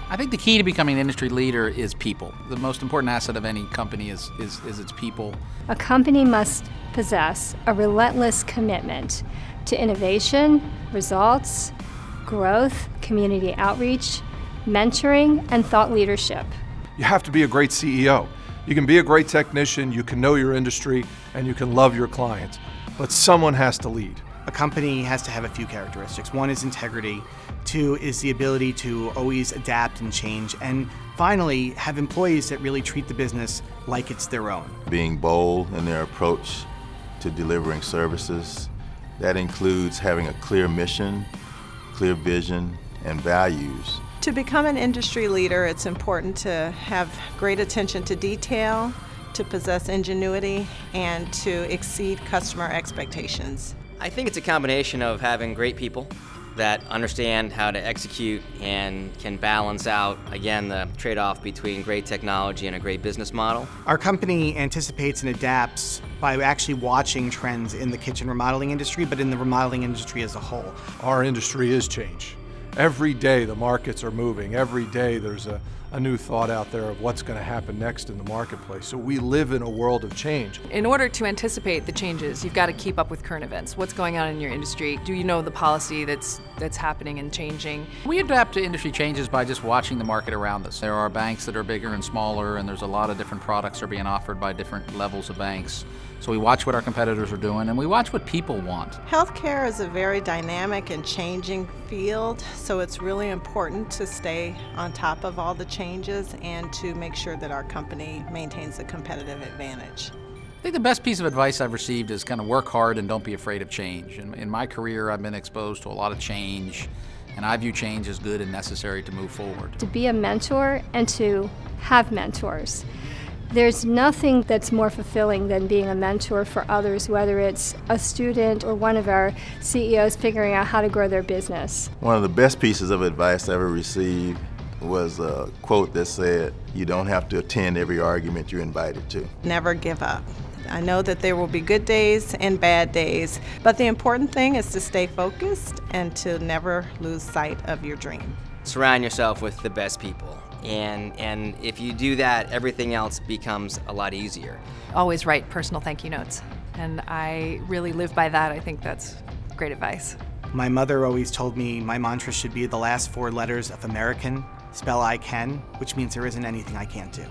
I think the key to becoming an industry leader is people. The most important asset of any company is its people. A company must possess a relentless commitment to innovation, results, growth, community outreach, mentoring, and thought leadership. You have to be a great CEO. You can be a great technician, you can know your industry, and you can love your clients, but someone has to lead. A company has to have a few characteristics. One is integrity, two is the ability to always adapt and change, and finally, have employees that really treat the business like it's their own. Being bold in their approach to delivering services, that includes having a clear mission, clear vision, and values. To become an industry leader, it's important to have great attention to detail, to possess ingenuity, and to exceed customer expectations. I think it's a combination of having great people that understand how to execute and can balance out, again, the trade-off between great technology and a great business model. Our company anticipates and adapts by actually watching trends in the kitchen remodeling industry, but in the remodeling industry as a whole. Our industry is change. Every day the markets are moving. Every day there's a new thought out there of what's going to happen next in the marketplace. So we live in a world of change. In order to anticipate the changes, you've got to keep up with current events. What's going on in your industry? Do you know the policy that's happening and changing? We adapt to industry changes by just watching the market around us. There are banks that are bigger and smaller, and there's a lot of different products that are being offered by different levels of banks. So we watch what our competitors are doing, and we watch what people want. Healthcare is a very dynamic and changing field, so it's really important to stay on top of all the changes and to make sure that our company maintains a competitive advantage. I think the best piece of advice I've received is kind of work hard and don't be afraid of change. In my career, I've been exposed to a lot of change, and I view change as good and necessary to move forward. To be a mentor and to have mentors. There's nothing that's more fulfilling than being a mentor for others, whether it's a student or one of our CEOs figuring out how to grow their business. One of the best pieces of advice I ever received was a quote that said, "You don't have to attend every argument you're invited to." Never give up. I know that there will be good days and bad days, but the important thing is to stay focused and to never lose sight of your dream. Surround yourself with the best people. And if you do that, everything else becomes a lot easier. Always write personal thank you notes, and I really live by that. I think that's great advice. My mother always told me my mantra should be the last 4 letters of American, spell I can, which means there isn't anything I can't do.